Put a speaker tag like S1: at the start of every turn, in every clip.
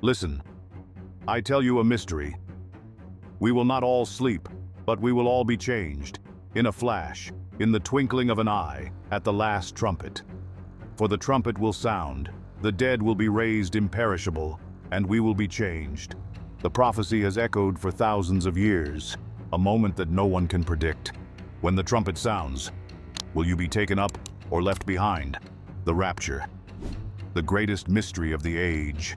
S1: Listen, I tell you a mystery. We will not all sleep, but we will all be changed, in a flash, in the twinkling of an eye, at the last trumpet. For the trumpet will sound, the dead will be raised imperishable, and we will be changed. The prophecy has echoed for thousands of years, a moment that no one can predict. When the trumpet sounds, will you be taken up or left behind? The rapture, the greatest mystery of the age.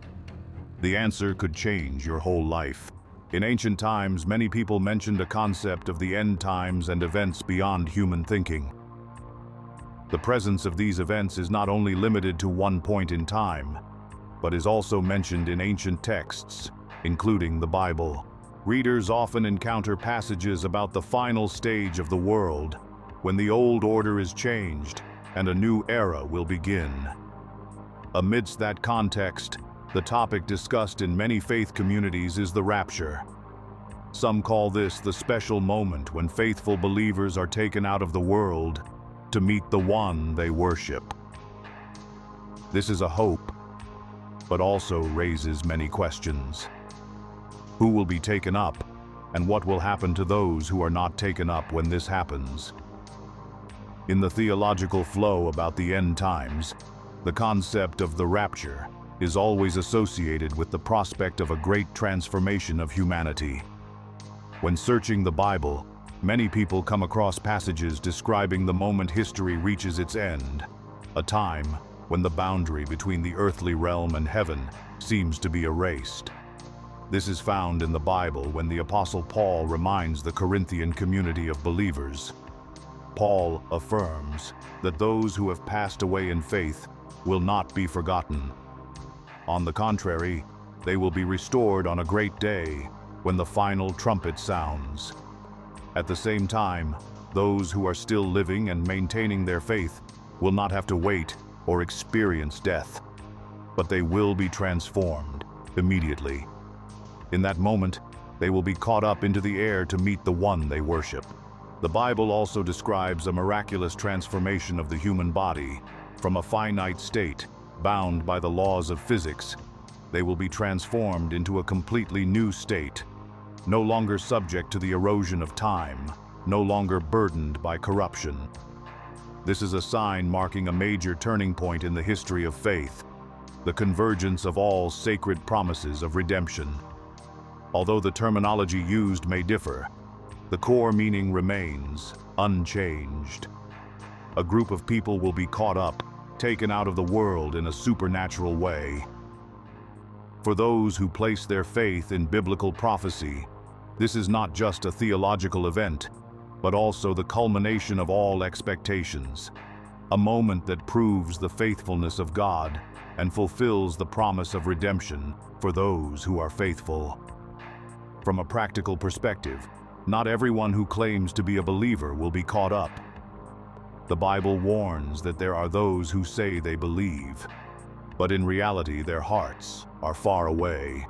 S1: The answer could change your whole life. In ancient times, many people mentioned a concept of the end times and events beyond human thinking. The presence of these events is not only limited to one point in time, but is also mentioned in ancient texts, including the Bible. Readers often encounter passages about the final stage of the world, when the old order is changed and a new era will begin. Amidst that context, the topic discussed in many faith communities is the rapture. Some call this the special moment when faithful believers are taken out of the world to meet the one they worship. This is a hope, but also raises many questions. Who will be taken up, and what will happen to those who are not taken up when this happens? In the theological flow about the end times, the concept of the rapture is always associated with the prospect of a great transformation of humanity. When searching the Bible, many people come across passages describing the moment history reaches its end, a time when the boundary between the earthly realm and heaven seems to be erased. This is found in the Bible when the Apostle Paul reminds the Corinthian community of believers. Paul affirms that those who have passed away in faith will not be forgotten. On the contrary, they will be restored on a great day when the final trumpet sounds. At the same time, those who are still living and maintaining their faith will not have to wait or experience death, but they will be transformed immediately. In that moment, they will be caught up into the air to meet the one they worship. The Bible also describes a miraculous transformation of the human body. From a finite state, bound by the laws of physics, they will be transformed into a completely new state, no longer subject to the erosion of time, no longer burdened by corruption. This is a sign marking a major turning point in the history of faith, the convergence of all sacred promises of redemption. Although the terminology used may differ, the core meaning remains unchanged. A group of people will be caught up, taken out of the world in a supernatural way. For those who place their faith in biblical prophecy, this is not just a theological event, but also the culmination of all expectations, a moment that proves the faithfulness of God and fulfills the promise of redemption for those who are faithful. From a practical perspective, not everyone who claims to be a believer will be caught up. The Bible warns that there are those who say they believe, but in reality their hearts are far away.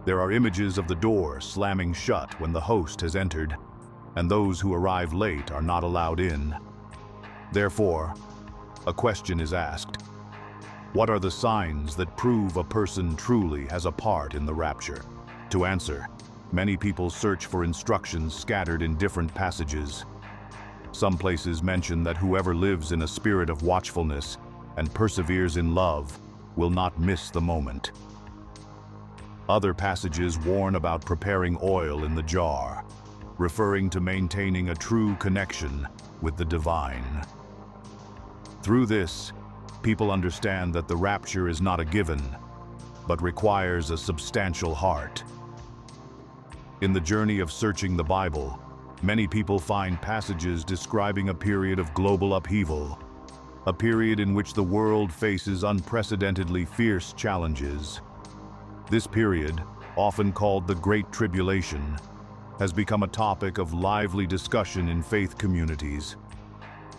S1: There are images of the door slamming shut when the host has entered, and those who arrive late are not allowed in. Therefore, a question is asked: what are the signs that prove a person truly has a part in the rapture? To answer, many people search for instructions scattered in different passages. Some places mention that whoever lives in a spirit of watchfulness and perseveres in love will not miss the moment. Other passages warn about preparing oil in the jar, referring to maintaining a true connection with the divine. Through this, people understand that the rapture is not a given, but requires a substantial heart. In the journey of searching the Bible, many people find passages describing a period of global upheaval, a period in which the world faces unprecedentedly fierce challenges. This period, often called the Great Tribulation, has become a topic of lively discussion in faith communities.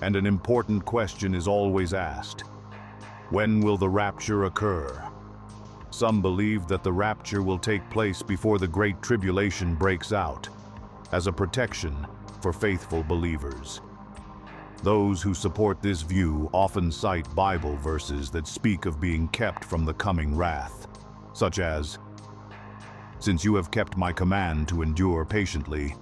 S1: And an important question is always asked: when will the rapture occur? Some believe that the rapture will take place before the Great Tribulation breaks out, as a protection for faithful believers. Those who support this view often cite Bible verses that speak of being kept from the coming wrath. such as, "Since you have kept my command to endure patiently,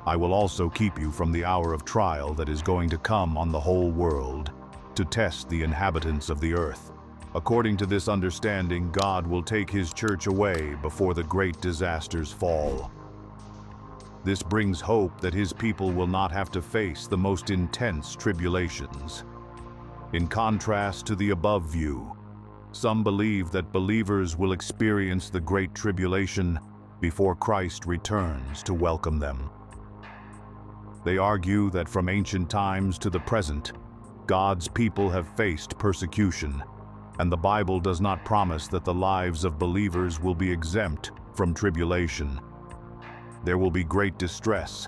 S1: I will also keep you from the hour of trial that is going to come on the whole world, to test the inhabitants of the earth." According to this understanding, God will take his church away before the great disasters fall. This brings hope that his people will not have to face the most intense tribulations. In contrast to the above view, some believe that believers will experience the great tribulation before Christ returns to welcome them. They argue that from ancient times to the present, God's people have faced persecution, and the Bible does not promise that the lives of believers will be exempt from tribulation. There will be great distress.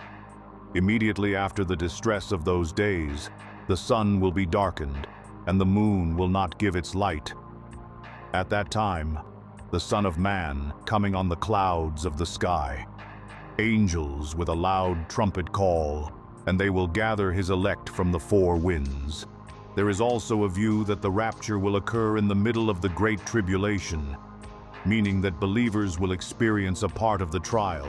S1: Immediately after the distress of those days, the sun will be darkened, and the moon will not give its light. At that time, the Son of Man coming on the clouds of the sky, angels with a loud trumpet call, and they will gather his elect from the four winds. There is also a view that the rapture will occur in the middle of the great tribulation, meaning that believers will experience a part of the trial,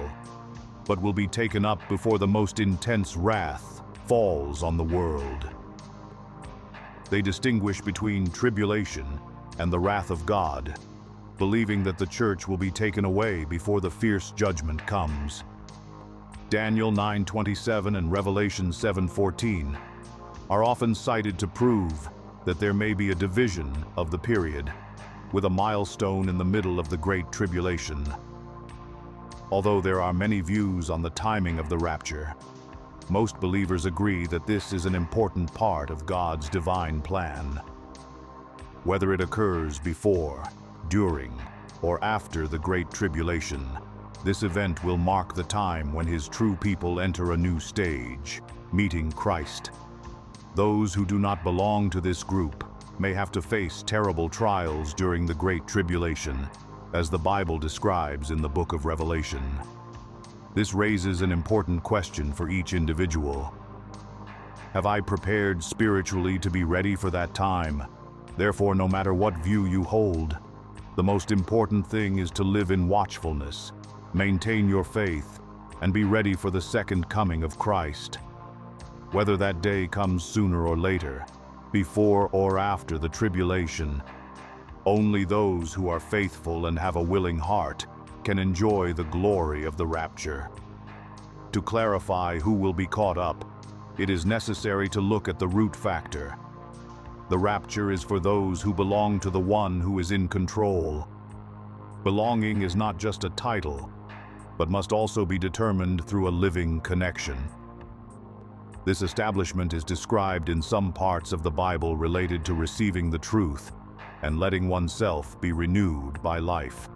S1: but will be taken up before the most intense wrath falls on the world. They distinguish between tribulation and the wrath of God, believing that the church will be taken away before the fierce judgment comes. Daniel 9:27 and Revelation 7:14 are often cited to prove that there may be a division of the period, with a milestone in the middle of the Great Tribulation. Although there are many views on the timing of the rapture, most believers agree that this is an important part of God's divine plan. Whether it occurs before, during, or after the Great Tribulation, this event will mark the time when his true people enter a new stage, meeting Christ. Those who do not belong to this group may have to face terrible trials during the Great Tribulation, as the Bible describes in the book of Revelation. This raises an important question for each individual. Have I prepared spiritually to be ready for that time? Therefore, no matter what view you hold, the most important thing is to live in watchfulness, maintain your faith, and be ready for the second coming of Christ. Whether that day comes sooner or later, before or after the tribulation, only those who are faithful and have a willing heart can enjoy the glory of the rapture. To clarify who will be caught up, it is necessary to look at the root factor. The rapture is for those who belong to the one who is in control. Belonging is not just a title, but must also be determined through a living connection. This establishment is described in some parts of the Bible related to receiving the truth and letting oneself be renewed by life.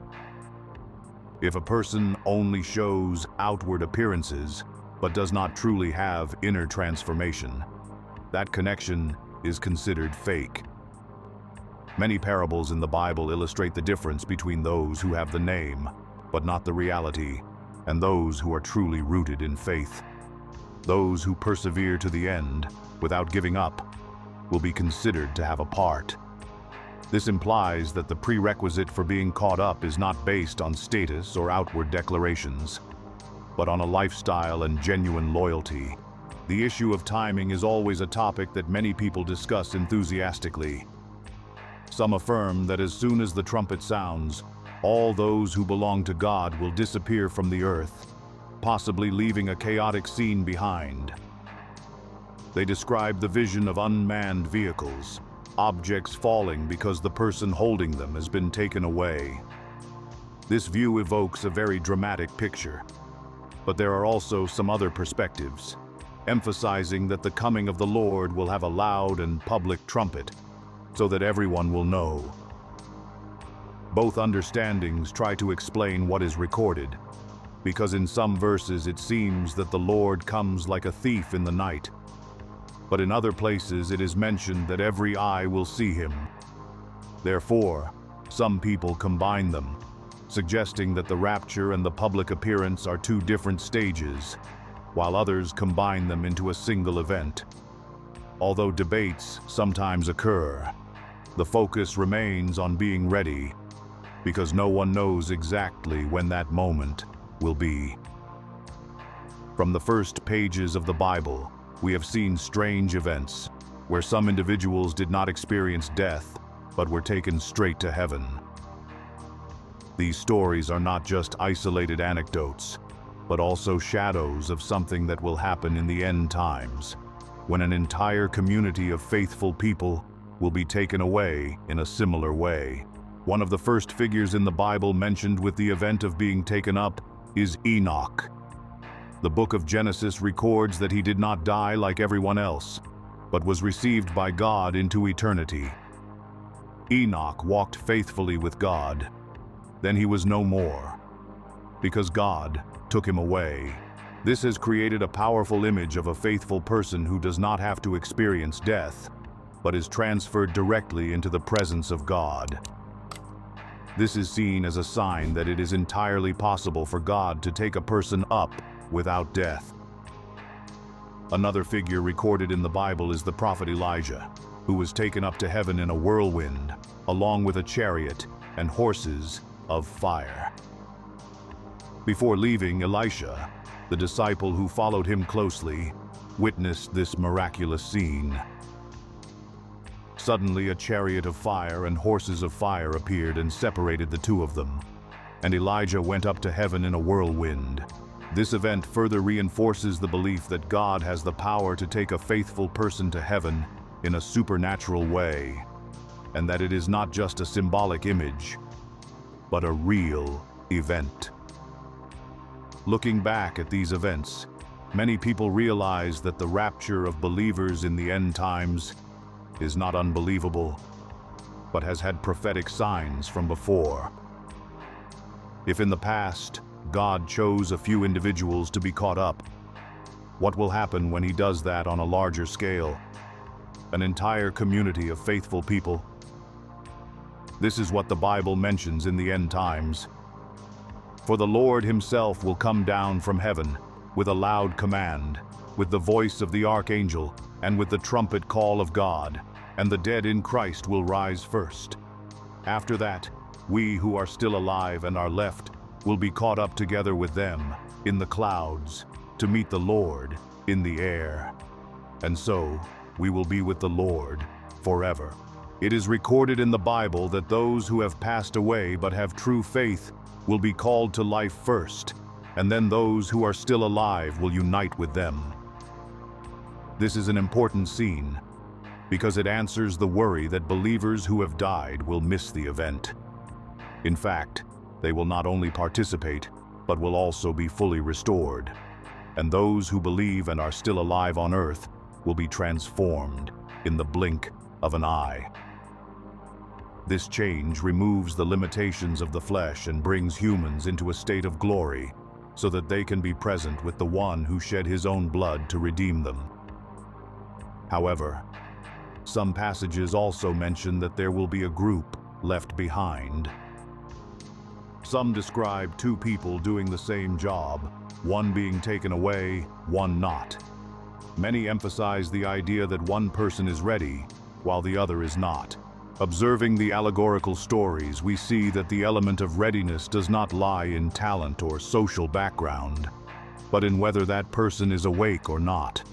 S1: If a person only shows outward appearances but does not truly have inner transformation, that connection is considered fake. Many parables in the Bible illustrate the difference between those who have the name but not the reality, and those who are truly rooted in faith. Those who persevere to the end without giving up will be considered to have a part. This implies that the prerequisite for being caught up is not based on status or outward declarations, but on a lifestyle and genuine loyalty. The issue of timing is always a topic that many people discuss enthusiastically. Some affirm that as soon as the trumpet sounds, all those who belong to God will disappear from the earth, possibly leaving a chaotic scene behind. They describe the vision of unmanned vehicles, objects falling because the person holding them has been taken away. This view evokes a very dramatic picture, but there are also some other perspectives, emphasizing that the coming of the Lord will have a loud and public trumpet, so that everyone will know. Both understandings try to explain what is recorded, because in some verses it seems that the Lord comes like a thief in the night, but in other places it is mentioned that every eye will see him. Therefore, some people combine them, suggesting that the rapture and the public appearance are two different stages, while others combine them into a single event. Although debates sometimes occur, the focus remains on being ready. because no one knows exactly when that moment will be. From the first pages of the Bible, we have seen strange events where some individuals did not experience death, but were taken straight to heaven. These stories are not just isolated anecdotes, but also shadows of something that will happen in the end times, when an entire community of faithful people will be taken away in a similar way. One of the first figures in the Bible mentioned with the event of being taken up is Enoch. The book of Genesis records that he did not die like everyone else, but was received by God into eternity. Enoch walked faithfully with God. Then he was no more, because God took him away. This has created a powerful image of a faithful person who does not have to experience death, but is transferred directly into the presence of God. This is seen as a sign that it is entirely possible for God to take a person up without death. Another figure recorded in the Bible is the prophet Elijah, who was taken up to heaven in a whirlwind, along with a chariot and horses of fire. Before leaving, Elisha, the disciple who followed him closely, witnessed this miraculous scene. Suddenly, a chariot of fire and horses of fire appeared and separated the two of them, and Elijah went up to heaven in a whirlwind. This event further reinforces the belief that God has the power to take a faithful person to heaven in a supernatural way, and that it is not just a symbolic image, but a real event. Looking back at these events, many people realize that the rapture of believers in the end times is not unbelievable, but has had prophetic signs from before. If in the past, God chose a few individuals to be caught up, what will happen when He does that on a larger scale? An entire community of faithful people. This is what the Bible mentions in the end times. For the Lord Himself will come down from heaven with a loud command, with the voice of the archangel, and with the trumpet call of God, and the dead in Christ will rise first. After that, we who are still alive and are left will be caught up together with them in the clouds to meet the Lord in the air. And so we will be with the Lord forever. It is recorded in the Bible that those who have passed away but have true faith will be called to life first, and then those who are still alive will unite with them. This is an important scene because it answers the worry that believers who have died will miss the event. In fact, they will not only participate, but will also be fully restored. And those who believe and are still alive on earth will be transformed in the blink of an eye. This change removes the limitations of the flesh and brings humans into a state of glory, so that they can be present with the one who shed his own blood to redeem them. However, some passages also mention that there will be a group left behind. Some describe two people doing the same job, one being taken away, one not. Many emphasize the idea that one person is ready, while the other is not. Observing the allegorical stories, we see that the element of readiness does not lie in talent or social background, but in whether that person is awake or not.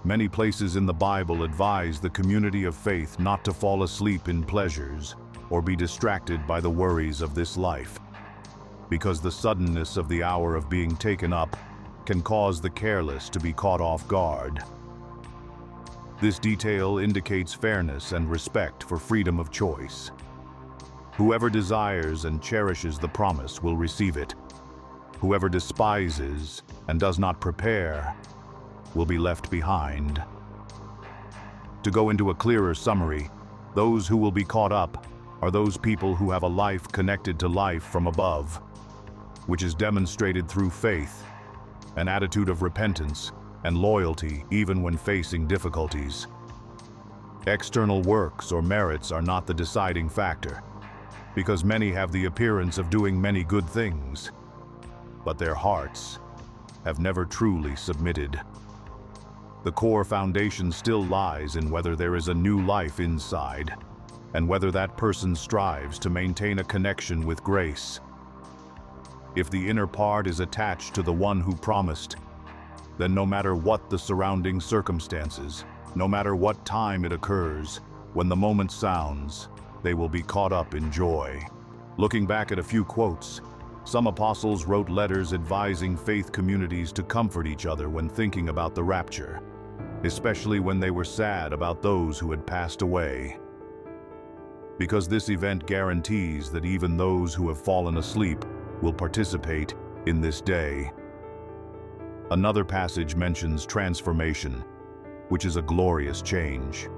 S1: Many places in the Bible advise the community of faith not to fall asleep in pleasures or be distracted by the worries of this life, because the suddenness of the hour of being taken up can cause the careless to be caught off guard. This detail indicates fairness and respect for freedom of choice. Whoever desires and cherishes the promise will receive it. Whoever despises and does not prepare will be left behind. To go into a clearer summary, those who will be caught up are those people who have a life connected to life from above, which is demonstrated through faith, an attitude of repentance, and loyalty even when facing difficulties. External works or merits are not the deciding factor, because many have the appearance of doing many good things, but their hearts have never truly submitted. The core foundation still lies in whether there is a new life inside, and whether that person strives to maintain a connection with grace. If the inner part is attached to the one who promised, then no matter what the surrounding circumstances, no matter what time it occurs, when the moment sounds, they will be caught up in joy. Looking back at a few quotes, some apostles wrote letters advising faith communities to comfort each other when thinking about the rapture, especially when they were sad about those who had passed away. Because this event guarantees that even those who have fallen asleep will participate in this day. Another passage mentions transformation, which is a glorious change.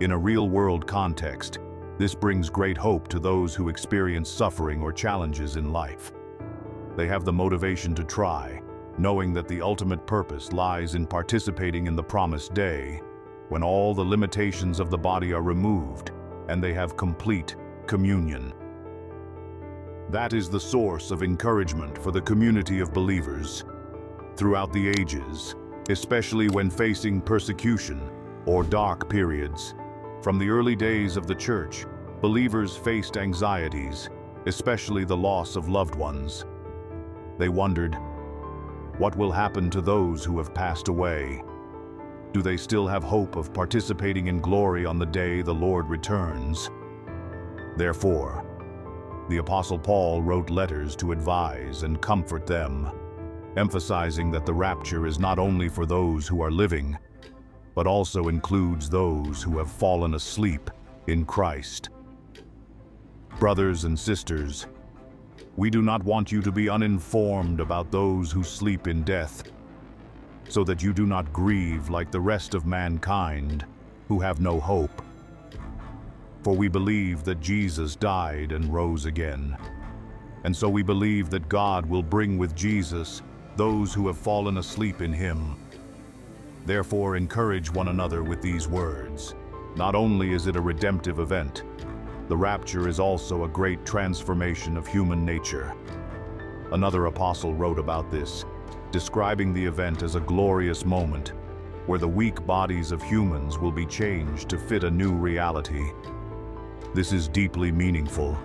S1: In a real-world context, this brings great hope to those who experience suffering or challenges in life. They have the motivation to try, knowing that the ultimate purpose lies in participating in the promised day, when all the limitations of the body are removed and they have complete communion. That is the source of encouragement for the community of believers throughout the ages, especially when facing persecution or dark periods. From the early days of the church, believers faced anxieties, especially the loss of loved ones. They wondered, what will happen to those who have passed away? Do they still have hope of participating in glory on the day the Lord returns? Therefore, the Apostle Paul wrote letters to advise and comfort them, emphasizing that the rapture is not only for those who are living, but also includes those who have fallen asleep in Christ. Brothers and sisters, we do not want you to be uninformed about those who sleep in death, so that you do not grieve like the rest of mankind who have no hope. For we believe that Jesus died and rose again, and so we believe that God will bring with Jesus those who have fallen asleep in him. Therefore, encourage one another with these words. Not only is it a redemptive event, the rapture is also a great transformation of human nature. Another apostle wrote about this, describing the event as a glorious moment where the weak bodies of humans will be changed to fit a new reality. This is deeply meaningful,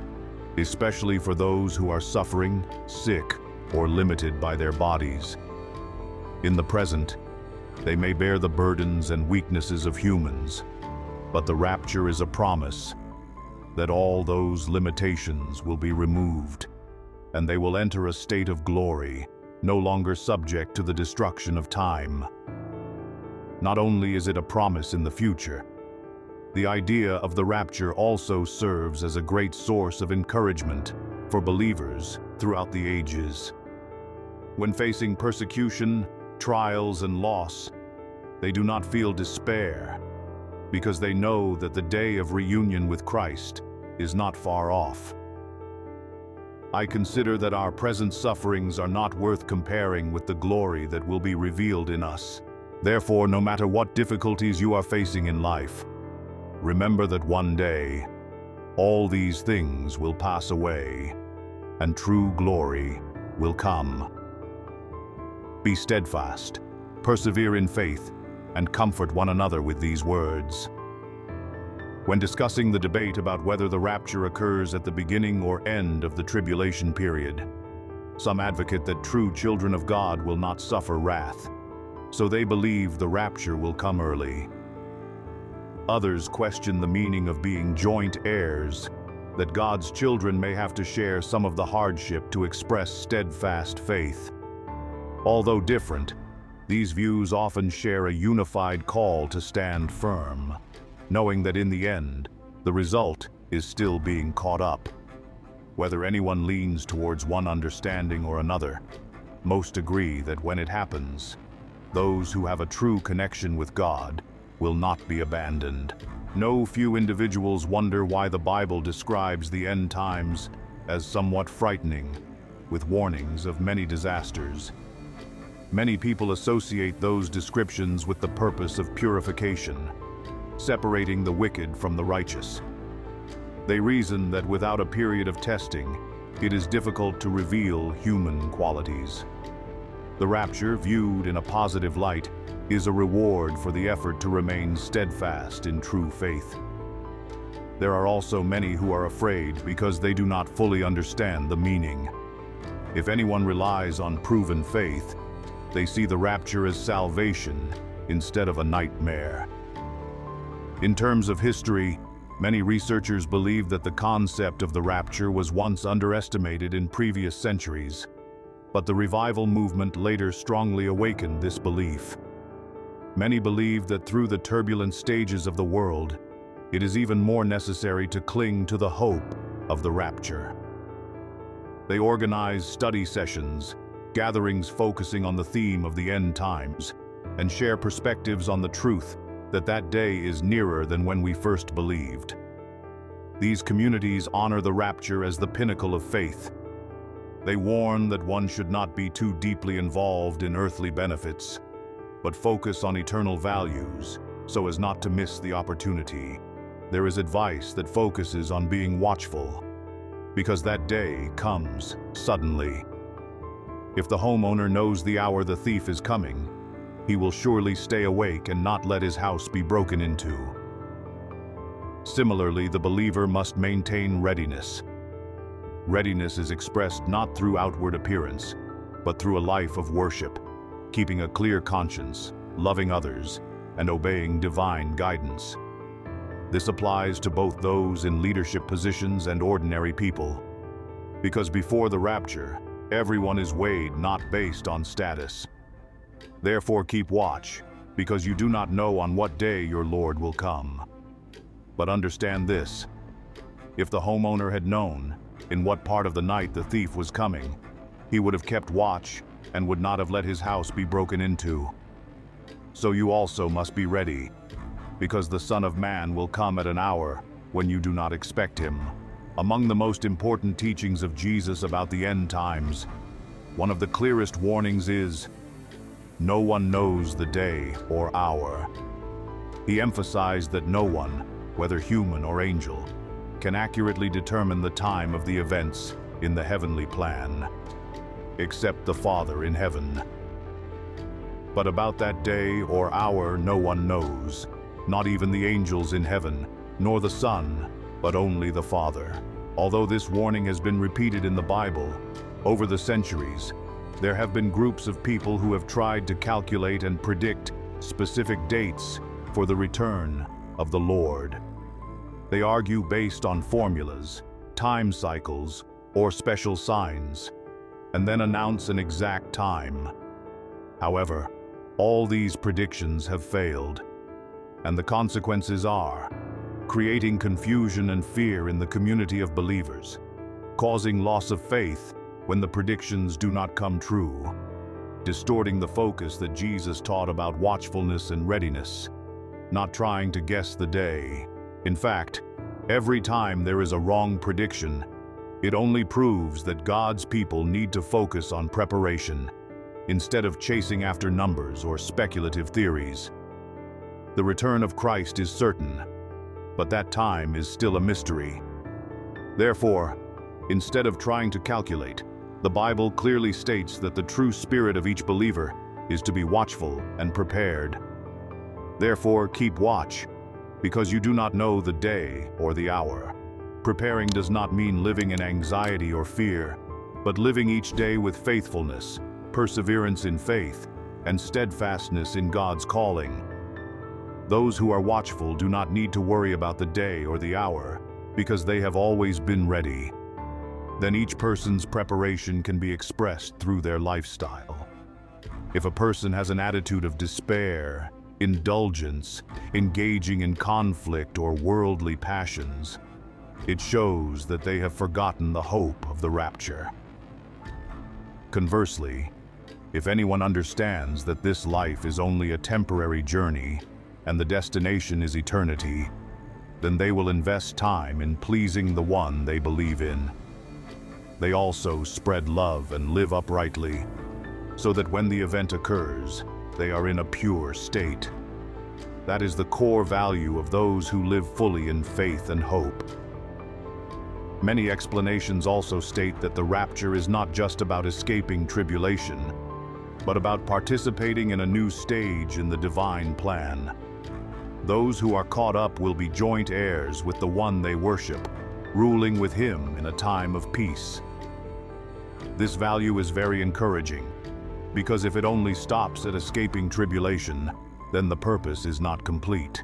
S1: especially for those who are suffering, sick, or limited by their bodies. In the present, they may bear the burdens and weaknesses of humans, but the rapture is a promise that all those limitations will be removed, and they will enter a state of glory, no longer subject to the destruction of time. Not only is it a promise in the future, the idea of the rapture also serves as a great source of encouragement for believers throughout the ages. When facing persecution, trials, and loss, they do not feel despair, because they know that the day of reunion with Christ is not far off. I consider that our present sufferings are not worth comparing with the glory that will be revealed in us. Therefore, no matter what difficulties you are facing in life, remember that one day, all these things will pass away, and true glory will come. Be steadfast, persevere in faith, and comfort one another with these words. When discussing the debate about whether the rapture occurs at the beginning or end of the tribulation period, some advocate that true children of God will not suffer wrath, so they believe the rapture will come early. Others question the meaning of being joint heirs, that God's children may have to share some of the hardship to express steadfast faith. Although different, these views often share a unified call to stand firm, knowing that in the end, the result is still being caught up. Whether anyone leans towards one understanding or another, most agree that when it happens, those who have a true connection with God will not be abandoned. No few individuals wonder why the Bible describes the end times as somewhat frightening, with warnings of many disasters. Many people associate those descriptions with the purpose of purification, separating the wicked from the righteous. They reason that without a period of testing, it is difficult to reveal human qualities. The rapture, viewed in a positive light, is a reward for the effort to remain steadfast in true faith. there are also many who are afraid because they do not fully understand the meaning. If anyone relies on proven faith, they see the rapture as salvation instead of a nightmare. In terms of history, many researchers believe that the concept of the rapture was once underestimated in previous centuries, but the revival movement later strongly awakened this belief. Many believe that through the turbulent stages of the world, it is even more necessary to cling to the hope of the rapture. They organize study sessions, gatherings focusing on the theme of the end times, and share perspectives on the truth that that day is nearer than when we first believed. These communities honor the rapture as the pinnacle of faith. They warn that one should not be too deeply involved in earthly benefits, but focus on eternal values so as not to miss the opportunity. There is advice that focuses on being watchful, because that day comes suddenly. If the homeowner knows the hour the thief is coming, he will surely stay awake and not let his house be broken into. Similarly, the believer must maintain readiness. Readiness is expressed not through outward appearance, but through a life of worship, keeping a clear conscience, loving others, and obeying divine guidance. This applies to both those in leadership positions and ordinary people, because before the rapture, everyone is weighed not based on status. Therefore keep watch, because you do not know on what day your Lord will come. But understand this: if the homeowner had known in what part of the night the thief was coming, he would have kept watch and would not have let his house be broken into. So you also must be ready, because the Son of Man will come at an hour when you do not expect him. Among the most important teachings of Jesus about the end times, one of the clearest warnings is, no one knows the day or hour. He emphasized that no one, whether human or angel, can accurately determine the time of the events in the heavenly plan, except the Father in heaven. But about that day or hour no one knows, not even the angels in heaven, nor the Son, but only the Father. Although this warning has been repeated in the Bible, over the centuries, there have been groups of people who have tried to calculate and predict specific dates for the return of the Lord. They argue based on formulas, time cycles, or special signs, and then announce an exact time. However, all these predictions have failed, and the consequences are creating confusion and fear in the community of believers, causing loss of faith when the predictions do not come true, distorting the focus that Jesus taught about watchfulness and readiness, not trying to guess the day. In fact, every time there is a wrong prediction, it only proves that God's people need to focus on preparation, instead of chasing after numbers or speculative theories. The return of Christ is certain, but that time is still a mystery. Therefore, instead of trying to calculate, the Bible clearly states that the true spirit of each believer is to be watchful and prepared. Therefore, keep watch, because you do not know the day or the hour. Preparing does not mean living in anxiety or fear, but living each day with faithfulness, perseverance in faith, and steadfastness in God's calling. Those who are watchful do not need to worry about the day or the hour, because they have always been ready. Then each person's preparation can be expressed through their lifestyle. If a person has an attitude of despair, indulgence, engaging in conflict or worldly passions, it shows that they have forgotten the hope of the rapture. Conversely, if anyone understands that this life is only a temporary journey and the destination is eternity, then they will invest time in pleasing the one they believe in. They also spread love and live uprightly, so that when the event occurs, they are in a pure state. That is the core value of those who live fully in faith and hope. Many explanations also state that the rapture is not just about escaping tribulation, but about participating in a new stage in the divine plan. Those who are caught up will be joint heirs with the one they worship, ruling with him in a time of peace. This value is very encouraging, because if it only stops at escaping tribulation, then the purpose is not complete.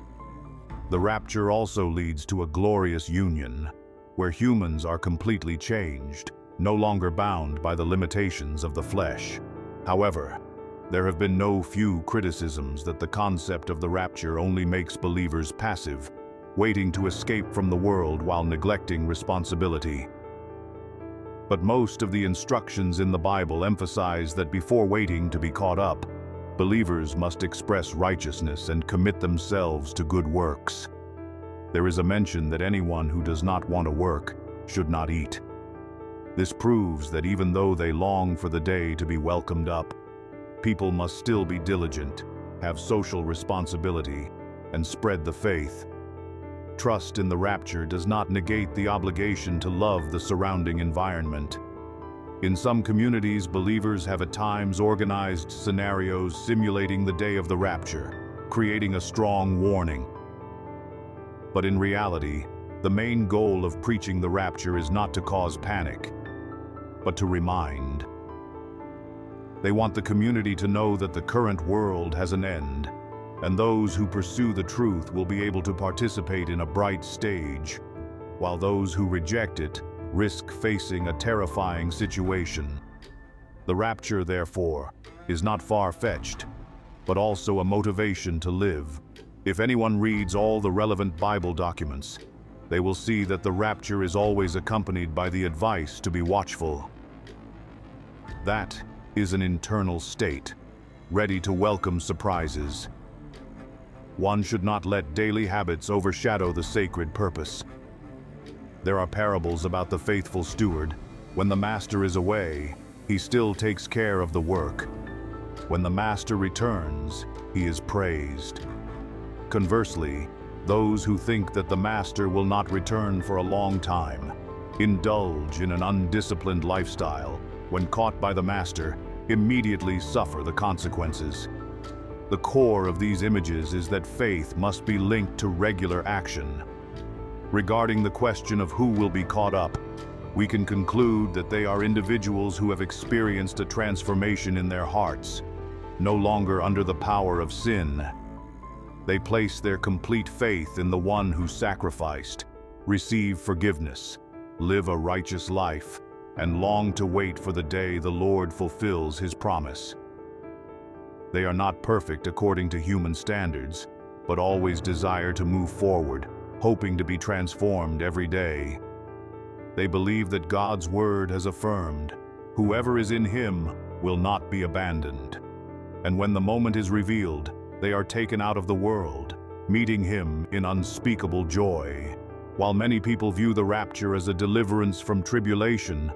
S1: The rapture also leads to a glorious union, where humans are completely changed, no longer bound by the limitations of the flesh. However, there have been no few criticisms that the concept of the rapture only makes believers passive, waiting to escape from the world while neglecting responsibility. But most of the instructions in the Bible emphasize that before waiting to be caught up, believers must express righteousness and commit themselves to good works. There is a mention that anyone who does not want to work should not eat. This proves that even though they long for the day to be welcomed up, people must still be diligent, have social responsibility, and spread the faith. Trust in the rapture does not negate the obligation to love the surrounding environment. In some communities, believers have at times organized scenarios simulating the day of the rapture, creating a strong warning. But in reality, the main goal of preaching the rapture is not to cause panic, but to remind. They want the community to know that the current world has an end, and those who pursue the truth will be able to participate in a bright stage, while those who reject it risk facing a terrifying situation. The rapture, therefore, is not far-fetched, but also a motivation to live. If anyone reads all the relevant Bible documents, they will see that the rapture is always accompanied by the advice to be watchful. That is an internal state, ready to welcome surprises. One should not let daily habits overshadow the sacred purpose. There are parables about the faithful steward. When the master is away, he still takes care of the work. When the master returns, he is praised. Conversely, those who think that the master will not return for a long time indulge in an undisciplined lifestyle. When caught by the master, immediately suffer the consequences. The core of these images is that faith must be linked to regular action. Regarding the question of who will be caught up, we can conclude that they are individuals who have experienced a transformation in their hearts, no longer under the power of sin. They place their complete faith in the one who sacrificed, receive forgiveness, live a righteous life, and long to wait for the day the Lord fulfills his promise. They are not perfect according to human standards, but always desire to move forward, hoping to be transformed every day. They believe that God's word has affirmed, whoever is in him will not be abandoned. And when the moment is revealed, they are taken out of the world, meeting him in unspeakable joy. While many people view the rapture as a deliverance from tribulation,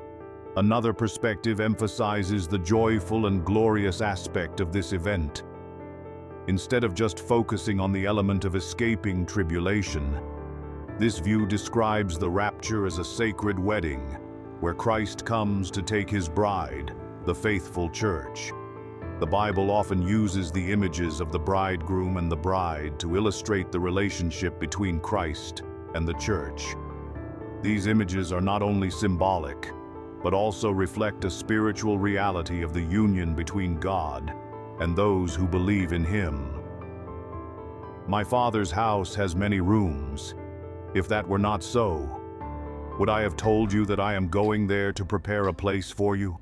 S1: another perspective emphasizes the joyful and glorious aspect of this event. Instead of just focusing on the element of escaping tribulation, this view describes the rapture as a sacred wedding, where Christ comes to take his bride, the faithful church. The Bible often uses the images of the bridegroom and the bride to illustrate the relationship between Christ and the church. These images are not only symbolic, but also reflect a spiritual reality of the union between God and those who believe in him. My Father's house has many rooms. If that were not so, would I have told you that I am going there to prepare a place for you?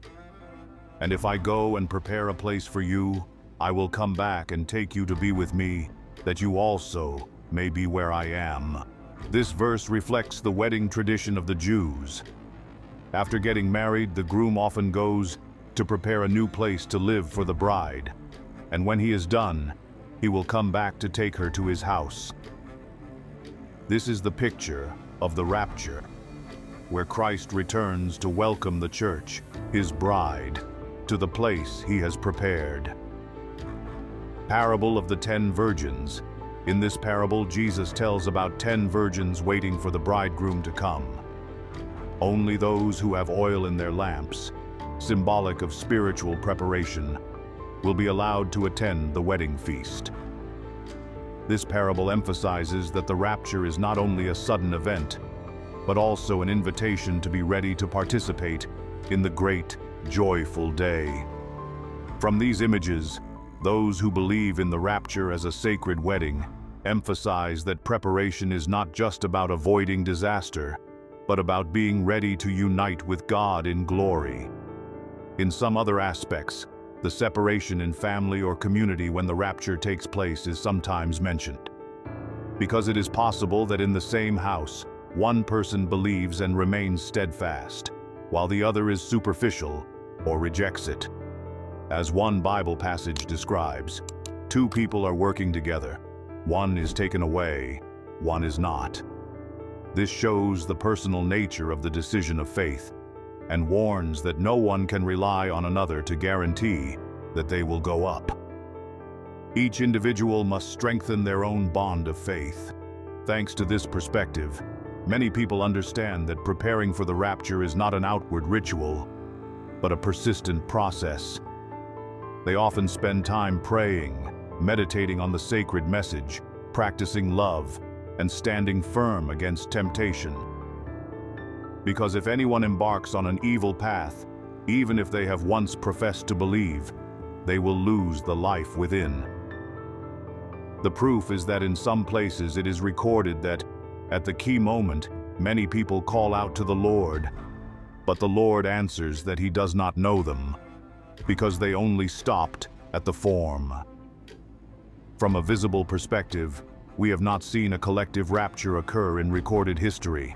S1: And if I go and prepare a place for you, I will come back and take you to be with me, that you also may be where I am. This verse reflects the wedding tradition of the Jews. After getting married, the groom often goes to prepare a new place to live for the bride, and when he is done, he will come back to take her to his house. This is the picture of the rapture, where Christ returns to welcome the church, his bride, to the place he has prepared. Parable of the 10 virgins. In this parable, Jesus tells about 10 virgins waiting for the bridegroom to come. Only those who have oil in their lamps, symbolic of spiritual preparation, will be allowed to attend the wedding feast. This parable emphasizes that the rapture is not only a sudden event, but also an invitation to be ready to participate in the great, joyful day. From these images, those who believe in the rapture as a sacred wedding emphasize that preparation is not just about avoiding disaster, but about being ready to unite with God in glory. In some other aspects, the separation in family or community when the rapture takes place is sometimes mentioned, because it is possible that in the same house, one person believes and remains steadfast, while the other is superficial or rejects it. As one Bible passage describes, two people are working together. One is taken away, one is not. This shows the personal nature of the decision of faith, and warns that no one can rely on another to guarantee that they will go up. Each individual must strengthen their own bond of faith. Thanks to this perspective, many people understand that preparing for the rapture is not an outward ritual, but a persistent process. They often spend time praying, meditating on the sacred message, practicing love, and standing firm against temptation. Because if anyone embarks on an evil path, even if they have once professed to believe, they will lose the life within. The proof is that in some places it is recorded that, at the key moment, many people call out to the Lord, but the Lord answers that He does not know them, because they only stopped at the form. From a visible perspective, we have not seen a collective rapture occur in recorded history,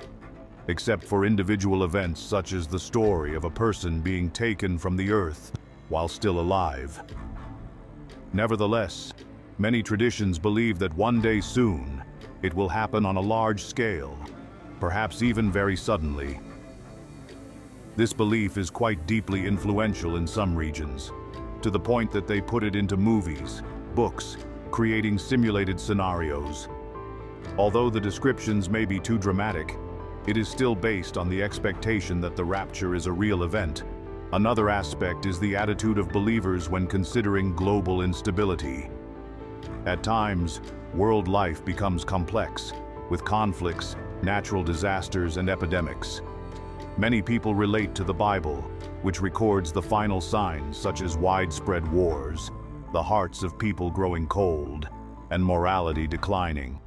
S1: except for individual events such as the story of a person being taken from the earth while still alive. Nevertheless, many traditions believe that one day soon, it will happen on a large scale, perhaps even very suddenly. This belief is quite deeply influential in some regions, to the point that they put it into movies, books, creating simulated scenarios. Although the descriptions may be too dramatic, it is still based on the expectation that the rapture is a real event. Another aspect is the attitude of believers when considering global instability. At times, world life becomes complex, with conflicts, natural disasters, and epidemics. Many people relate to the Bible, which records the final signs such as widespread wars, the hearts of people growing cold, and morality declining.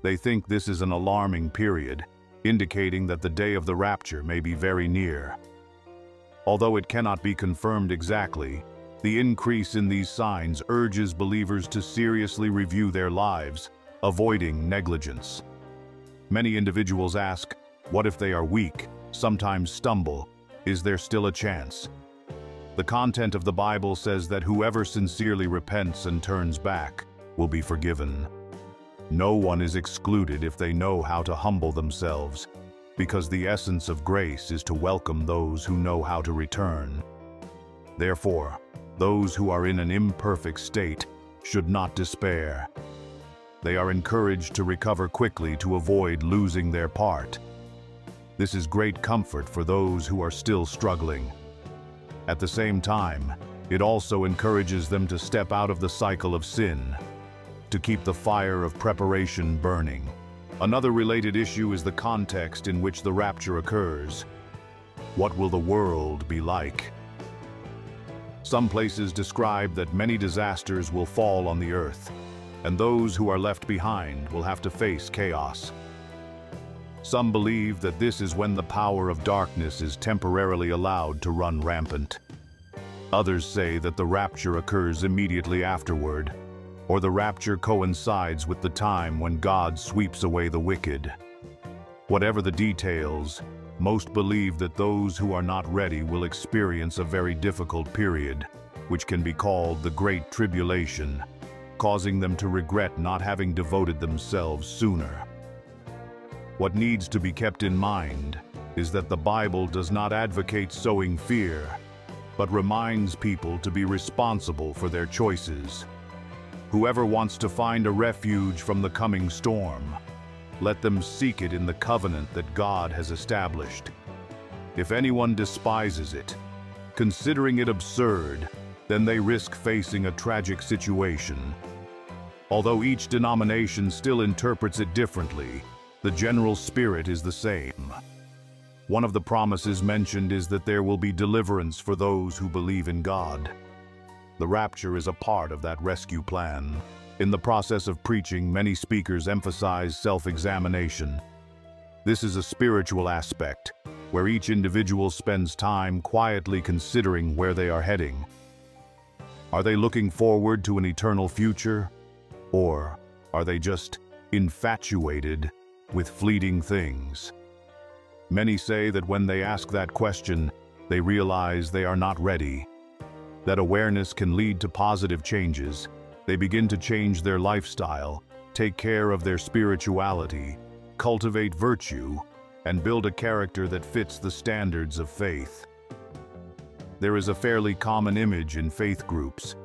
S1: They think this is an alarming period, indicating that the day of the rapture may be very near. Although it cannot be confirmed exactly, the increase in these signs urges believers to seriously review their lives, avoiding negligence. Many individuals ask, what if they are weak, sometimes stumble? Is there still a chance? The content of the Bible says that whoever sincerely repents and turns back will be forgiven. No one is excluded if they know how to humble themselves, because the essence of grace is to welcome those who know how to return. Therefore, those who are in an imperfect state should not despair. They are encouraged to recover quickly to avoid losing their part. This is great comfort for those who are still struggling. At the same time, it also encourages them to step out of the cycle of sin, to keep the fire of preparation burning. Another related issue is the context in which the rapture occurs. What will the world be like? Some places describe that many disasters will fall on the earth, and those who are left behind will have to face chaos. Some believe that this is when the power of darkness is temporarily allowed to run rampant. Others say that the rapture occurs immediately afterward, or the rapture coincides with the time when God sweeps away the wicked. Whatever the details, most believe that those who are not ready will experience a very difficult period, which can be called the Great Tribulation, causing them to regret not having devoted themselves sooner. What needs to be kept in mind is that the Bible does not advocate sowing fear, but reminds people to be responsible for their choices. Whoever wants to find a refuge from the coming storm, let them seek it in the covenant that God has established. If anyone despises it, considering it absurd, then they risk facing a tragic situation. Although each denomination still interprets it differently, the general spirit is the same. One of the promises mentioned is that there will be deliverance for those who believe in God. The rapture is a part of that rescue plan. In the process of preaching, many speakers emphasize self-examination. This is a spiritual aspect, where each individual spends time quietly considering where they are heading. Are they looking forward to an eternal future? Or are they just infatuated with fleeting things? Many say that when they ask that question, they realize they are not ready. That awareness can lead to positive changes. They begin to change their lifestyle, take care of their spirituality, cultivate virtue, and build a character that fits the standards of faith. There is a fairly common image in faith groups,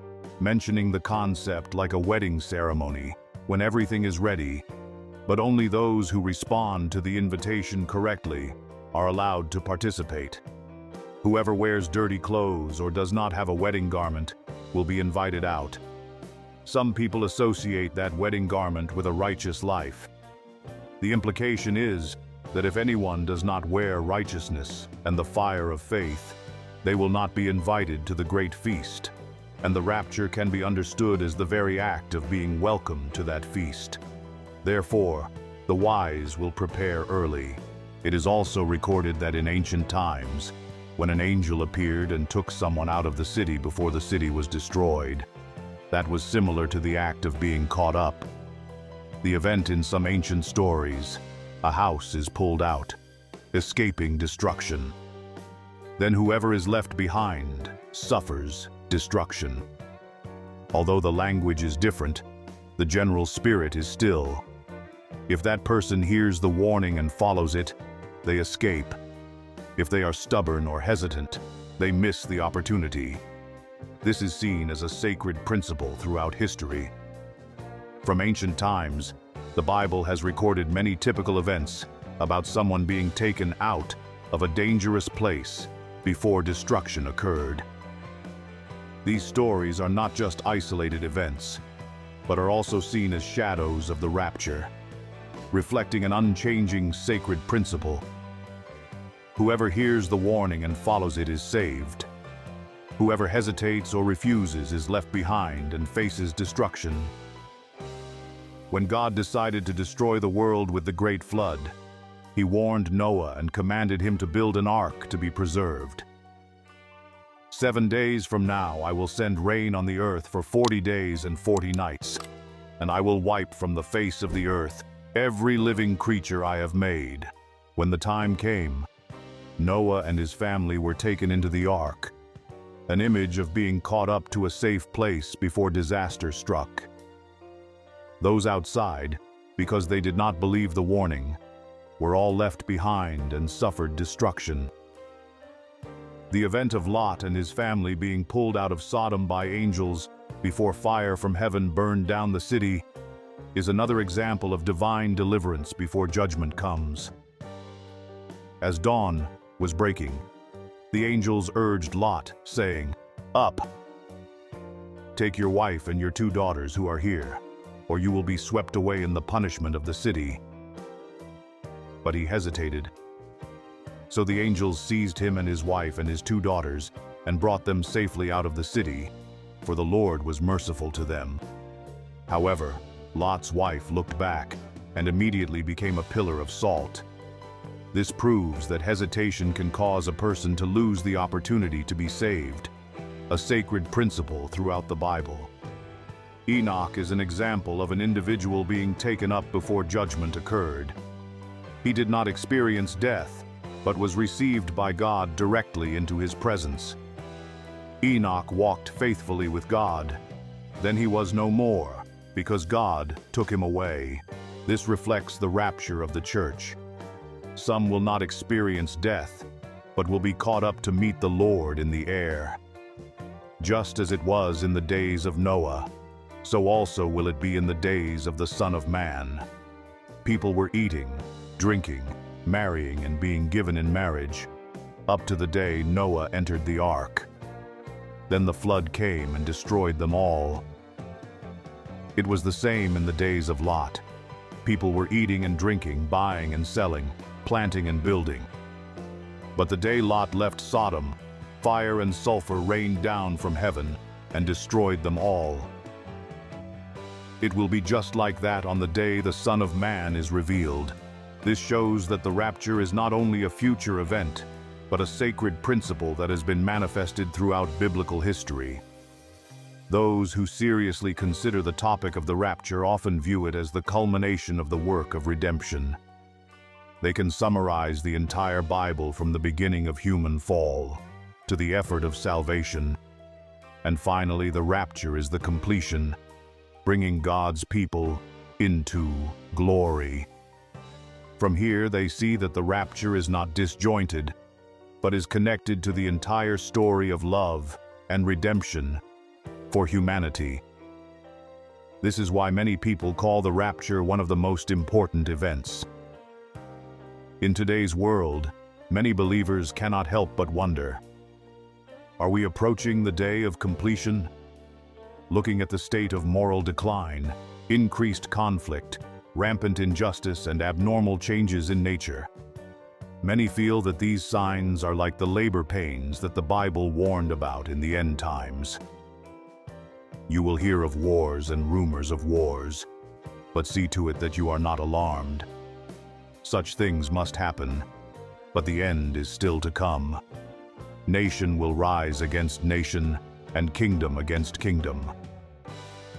S1: mentioning the concept like a wedding ceremony, when everything is ready, but only those who respond to the invitation correctly are allowed to participate. Whoever wears dirty clothes or does not have a wedding garment will be invited out. Some people associate that wedding garment with a righteous life. The implication is that if anyone does not wear righteousness and the fire of faith, they will not be invited to the great feast, and the rapture can be understood as the very act of being welcomed to that feast. Therefore, the wise will prepare early. It is also recorded that in ancient times, when an angel appeared and took someone out of the city before the city was destroyed, that was similar to the act of being caught up. The event in some ancient stories, a house is pulled out, escaping destruction. Then whoever is left behind suffers destruction. Although the language is different, the general spirit is still. If that person hears the warning and follows it, they escape. If they are stubborn or hesitant, they miss the opportunity. This is seen as a sacred principle throughout history. From ancient times, the Bible has recorded many typical events about someone being taken out of a dangerous place before destruction occurred. These stories are not just isolated events, but are also seen as shadows of the rapture, reflecting an unchanging sacred principle. Whoever hears the warning and follows it is saved. Whoever hesitates or refuses is left behind and faces destruction. When God decided to destroy the world with the great flood, He warned Noah and commanded him to build an ark to be preserved. 7 days from now I will send rain on the earth for 40 days and 40 nights, and I will wipe from the face of the earth every living creature I have made. When the time came, Noah and his family were taken into the ark, an image of being caught up to a safe place before disaster struck. Those outside, because they did not believe the warning, were all left behind and suffered destruction. The event of Lot and his family being pulled out of Sodom by angels before fire from heaven burned down the city is another example of divine deliverance before judgment comes. As dawn was breaking, the angels urged Lot, saying, "Up! Take your wife and your 2 daughters who are here, or you will be swept away in the punishment of the city." But he hesitated. So the angels seized him and his wife and his 2 daughters and brought them safely out of the city, for the Lord was merciful to them. However, Lot's wife looked back and immediately became a pillar of salt. This proves that hesitation can cause a person to lose the opportunity to be saved, a sacred principle throughout the Bible. Enoch is an example of an individual being taken up before judgment occurred. He did not experience death, but was received by God directly into His presence. Enoch walked faithfully with God. Then he was no more, because God took him away. This reflects the rapture of the church. Some will not experience death, but will be caught up to meet the Lord in the air. Just as it was in the days of Noah, so also will it be in the days of the Son of Man. People were eating, drinking, marrying, and being given in marriage, up to the day Noah entered the ark. Then the flood came and destroyed them all. It was the same in the days of Lot. People were eating and drinking, buying and selling, planting and building. But the day Lot left Sodom, fire and sulfur rained down from heaven and destroyed them all. It will be just like that on the day the Son of Man is revealed. This shows that the rapture is not only a future event, but a sacred principle that has been manifested throughout biblical history. Those who seriously consider the topic of the rapture often view it as the culmination of the work of redemption. They can summarize the entire Bible from the beginning of human fall to the effort of salvation. And finally, the rapture is the completion, bringing God's people into glory. From here, they see that the rapture is not disjointed, but is connected to the entire story of love and redemption for humanity. This is why many people call the rapture one of the most important events. In today's world, many believers cannot help but wonder, are we approaching the day of completion? Looking at the state of moral decline, increased conflict, rampant injustice, and abnormal changes in nature, many feel that these signs are like the labor pains that the Bible warned about in the end times. You will hear of wars and rumors of wars, but see to it that you are not alarmed. Such things must happen, but the end is still to come. Nation will rise against nation, and kingdom against kingdom.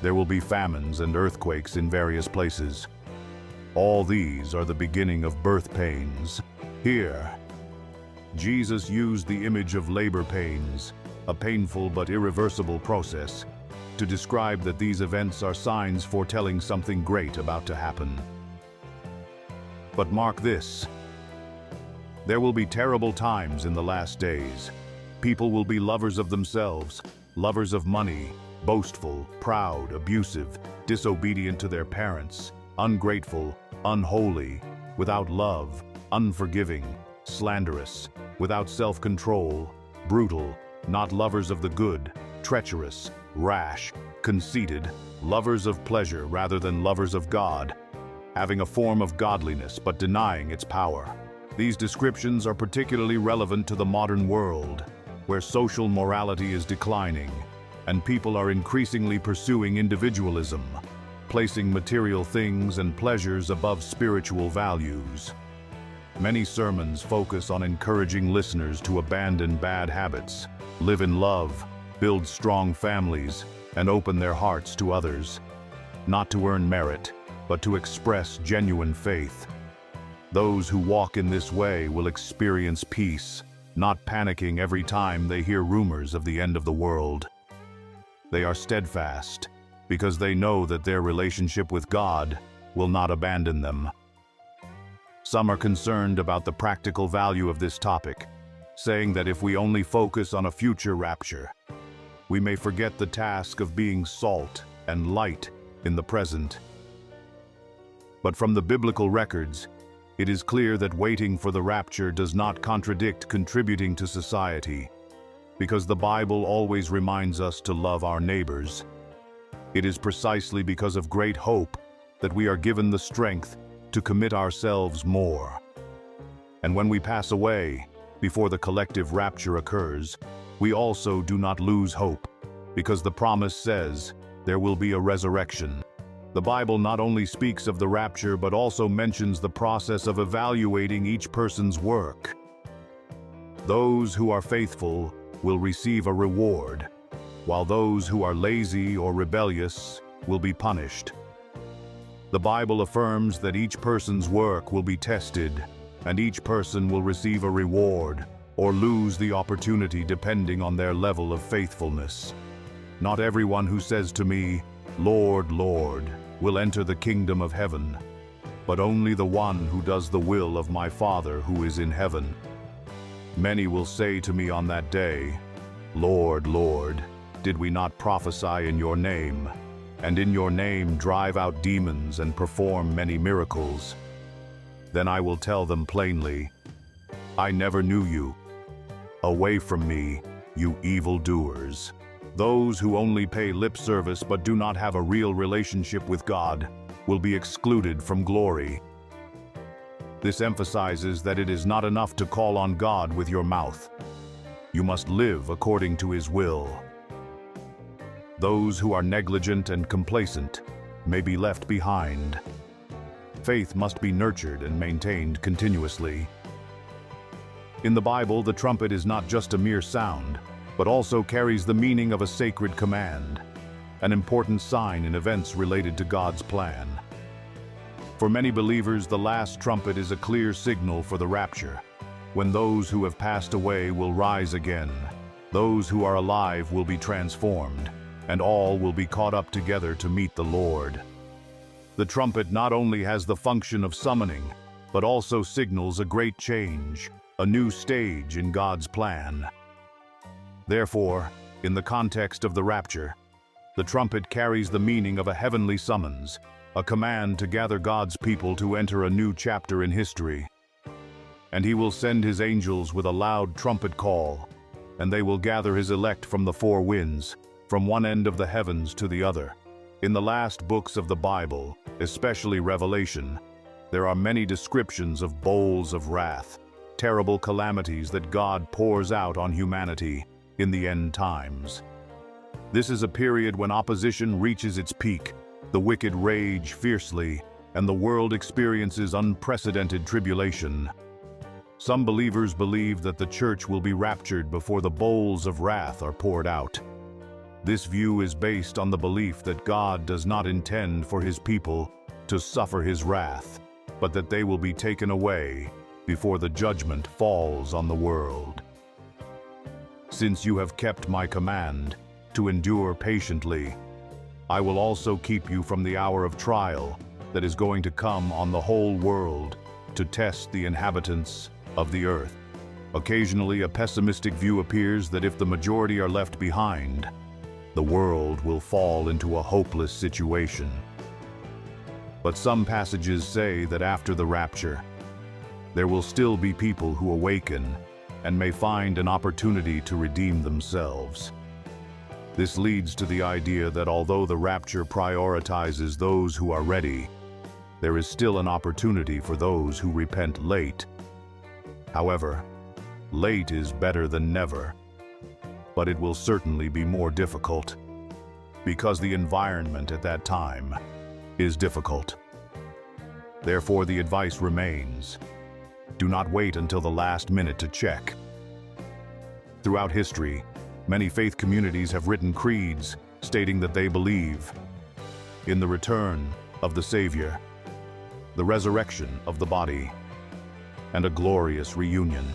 S1: There will be famines and earthquakes in various places. All these are the beginning of birth pains. Here, Jesus used the image of labor pains, a painful but irreversible process, to describe that these events are signs foretelling something great about to happen. But mark this: there will be terrible times in the last days. People will be lovers of themselves, lovers of money, boastful, proud, abusive, disobedient to their parents, ungrateful, unholy, without love, unforgiving, slanderous, without self-control, brutal, not lovers of the good, treacherous, rash, conceited, lovers of pleasure rather than lovers of God, having a form of godliness but denying its power. These descriptions are particularly relevant to the modern world, where social morality is declining, and people are increasingly pursuing individualism, placing material things and pleasures above spiritual values. Many sermons focus on encouraging listeners to abandon bad habits, live in love, build strong families, and open their hearts to others, not to earn merit, but to express genuine faith. Those who walk in this way will experience peace, not panicking every time they hear rumors of the end of the world. They are steadfast because they know that their relationship with God will not abandon them. Some are concerned about the practical value of this topic, saying that if we only focus on a future rapture, we may forget the task of being salt and light in the present. But from the biblical records, it is clear that waiting for the rapture does not contradict contributing to society, because the Bible always reminds us to love our neighbors. It is precisely because of great hope that we are given the strength to commit ourselves more. And when we pass away, before the collective rapture occurs, we also do not lose hope, because the promise says there will be a resurrection. The Bible not only speaks of the rapture but also mentions the process of evaluating each person's work. Those who are faithful will receive a reward, while those who are lazy or rebellious will be punished. The Bible affirms that each person's work will be tested, and each person will receive a reward or lose the opportunity depending on their level of faithfulness. Not everyone who says to me, "Lord, Lord," will enter the kingdom of heaven, but only the one who does the will of my Father who is in heaven. Many will say to me on that day, "Lord, Lord, did we not prophesy in your name, and in your name drive out demons and perform many miracles?" Then I will tell them plainly, "I never knew you. Away from me, you evildoers." Those who only pay lip service but do not have a real relationship with God will be excluded from glory. This emphasizes that it is not enough to call on God with your mouth. You must live according to His will. Those who are negligent and complacent may be left behind. Faith must be nurtured and maintained continuously. In the Bible, the trumpet is not just a mere sound, but also carries the meaning of a sacred command, an important sign in events related to God's plan. For many believers, the last trumpet is a clear signal for the rapture, when those who have passed away will rise again. Those who are alive will be transformed, and all will be caught up together to meet the Lord. The trumpet not only has the function of summoning, but also signals a great change, a new stage in God's plan. Therefore, in the context of the rapture, the trumpet carries the meaning of a heavenly summons, a command to gather God's people to enter a new chapter in history. And He will send His angels with a loud trumpet call, and they will gather His elect from the four winds, from one end of the heavens to the other. In the last books of the Bible, especially Revelation, there are many descriptions of bowls of wrath, terrible calamities that God pours out on humanity in the end times. This is a period when opposition reaches its peak, the wicked rage fiercely, and the world experiences unprecedented tribulation. Some believers believe that the church will be raptured before the bowls of wrath are poured out. This view is based on the belief that God does not intend for His people to suffer His wrath, but that they will be taken away before the judgment falls on the world. Since you have kept my command to endure patiently, I will also keep you from the hour of trial that is going to come on the whole world to test the inhabitants of the earth. Occasionally, a pessimistic view appears that if the majority are left behind, the world will fall into a hopeless situation. But some passages say that after the rapture, there will still be people who awaken and may find an opportunity to redeem themselves. This leads to the idea that although the rapture prioritizes those who are ready, there is still an opportunity for those who repent late. However, late is better than never, but it will certainly be more difficult, because the environment at that time is difficult. Therefore, the advice remains: do not wait until the last minute to check. Throughout history, many faith communities have written creeds stating that they believe in the return of the Savior, the resurrection of the body, and a glorious reunion.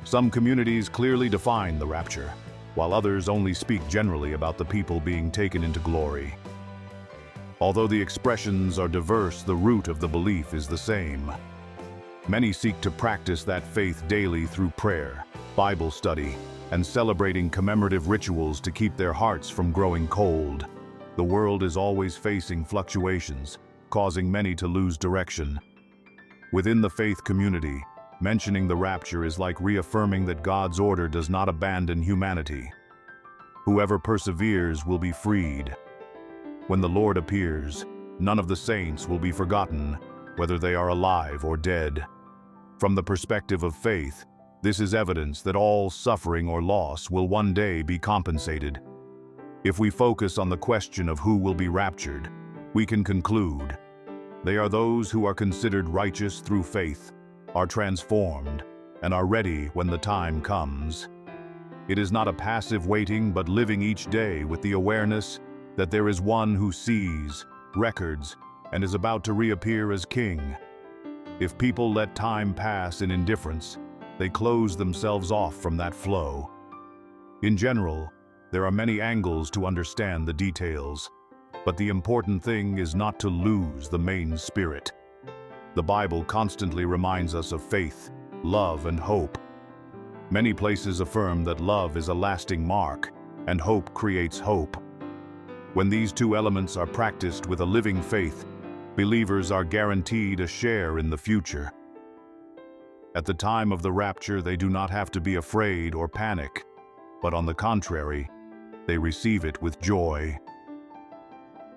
S1: Some communities clearly define the rapture, while others only speak generally about the people being taken into glory. Although the expressions are diverse, the root of the belief is the same. Many seek to practice that faith daily through prayer, Bible study, and celebrating commemorative rituals to keep their hearts from growing cold. The world is always facing fluctuations, causing many to lose direction. Within the faith community, mentioning the rapture is like reaffirming that God's order does not abandon humanity. Whoever perseveres will be freed. When the Lord appears, none of the saints will be forgotten, whether they are alive or dead. From the perspective of faith, this is evidence that all suffering or loss will one day be compensated. If we focus on the question of who will be raptured, we can conclude they are those who are considered righteous through faith, are transformed, and are ready when the time comes. It is not a passive waiting, but living each day with the awareness that there is one who sees, records, and is about to reappear as King. If people let time pass in indifference, they close themselves off from that flow. In general, there are many angles to understand the details, but the important thing is not to lose the main spirit. The Bible constantly reminds us of faith, love, and hope. Many places affirm that love is a lasting mark, and hope creates hope. When these two elements are practiced with a living faith, believers are guaranteed a share in the future. At the time of the rapture, they do not have to be afraid or panic, but on the contrary, they receive it with joy.